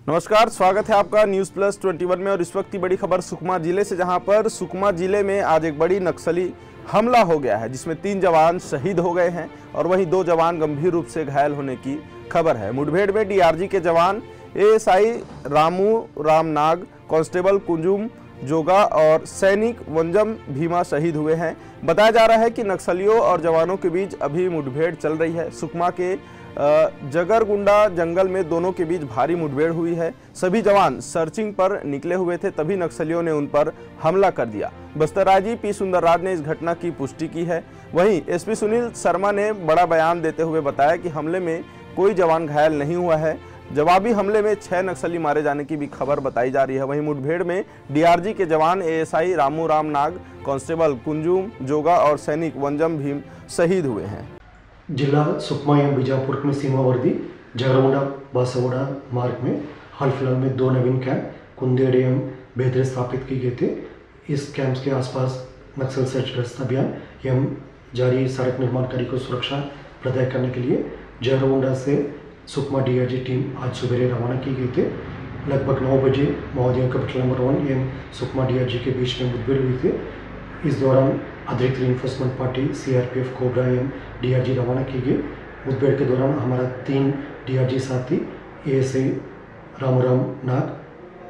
नमस्कार, स्वागत है आपका न्यूज़ प्लस 21 में। और इस वक्त की बड़ी खबर सुकमा जिले से, जहां पर सुकमा जिले में आज एक बड़ी नक्सली हमला हो गया है, जिसमें 3 जवान शहीद हो गए हैं और वहीं 2 जवान गंभीर रूप से घायल होने की खबर है। मुठभेड़ में डीआरजी के जवान एएसआई रामू राम नाग, कांस्टेबल कुंजुम जोगा और सैनिक वंजम भीमा शहीद हुए हैं। बताया जा रहा है कि नक्सलियों और जवानों के बीच अभी मुठभेड़ चल रही है। सुकमा के जगरगुंडा जंगल में दोनों के बीच भारी मुठभेड़ हुई है। सभी जवान सर्चिंग पर निकले हुए थे, तभी नक्सलियों ने उन पर हमला कर दिया। बस्तर आईजी पी सुंदरराज ने इस घटना की पुष्टि की है। वहीं एसपी सुनील शर्मा ने बड़ा बयान देते हुए बताया कि हमले में कोई जवान घायल नहीं हुआ है। जवाबी हमले में 6 नक्सली मारे जाने की भी खबर बताई जा रही है। वहीं मुठभेड़ में डीआरजी के जवान एएसआई रामू राम नाग, कांस्टेबल कुंजुम जोगा और सैनिक वंजम भीम शहीद हुए हैं। जिला सुकमा एवं बीजापुर में सीमावर्ती जगरगुंडा बासवाड़ा मार्ग में हाल फिलहाल में 2 नवीन कैंप कुंदेड़ एवं बेदरे स्थापित किए गए थे। इस कैंप्स के आसपास नक्सल सर्च गश्त अभियान एवं जारी सड़क निर्माण कार्य को सुरक्षा प्रदान करने के लिए जगरगुंडा से सुकमा डीआरजी टीम आज सवेरे रवाना की गई थे। लगभग 9 बजे महोदयों का बटालियन नंबर 1 एवं सुकमा डीआरजी के बीच में मुठभेड़ हुई थी। इस दौरान अतिरिक्त इन्फोर्समेंट पार्टी सीआरपीएफ कोबरा एवं डीआरजी रवाना की गई। मुठभेड़ के दौरान हमारा 3 डीआरजी साथी एएसआई रामूराम नाग,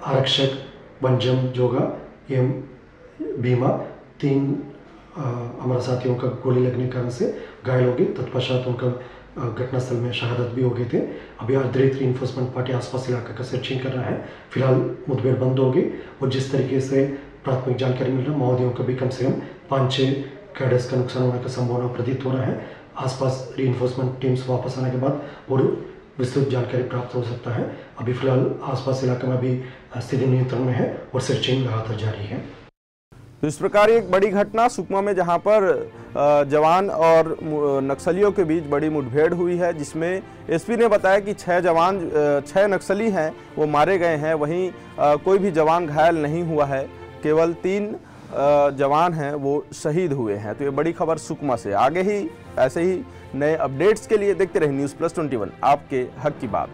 आरक्षक वंजम जोगा एवं भीमा 3 हमारा साथियों का गोली लगने के कारण से घायल हो गए। तत्पश्चात उनका घटनास्थल में शहादत भी हो गए थे। अभी अतिरिक्त इन्फोर्समेंट पार्टी आसपास इलाका का सर्चिंग कर रहा है। फिलहाल मुठभेड़ बंद हो गई और जिस तरीके से प्राथमिक जानकारी मिल रहा है, महोदयों का भी कम से कम 5-6 कैडर्स का नुकसान होने का संभावना प्रतीत हो रहा है। आसपास रीइंफोर्समेंट टीम्स वापस आने के बाद और विस्तृत जानकारी प्राप्त हो सकता है। अभी फिलहाल आसपास इलाके में भी स्थिति नियंत्रण में है और सर्चिंग लगातार जारी है। तो इस प्रकार एक बड़ी घटना सुकमा में, जहां पर जवान और नक्सलियों के बीच बड़ी मुठभेड़ हुई है, जिसमें एसपी ने बताया कि 6 नक्सली हैं वो मारे गए हैं। वहीं कोई भी जवान घायल नहीं हुआ है, केवल 3 जवान हैं वो शहीद हुए हैं। तो ये बड़ी खबर सुकमा से। आगे ही ऐसे ही नए अपडेट्स के लिए देखते रहिए न्यूज़ प्लस 21, आपके हक की बात।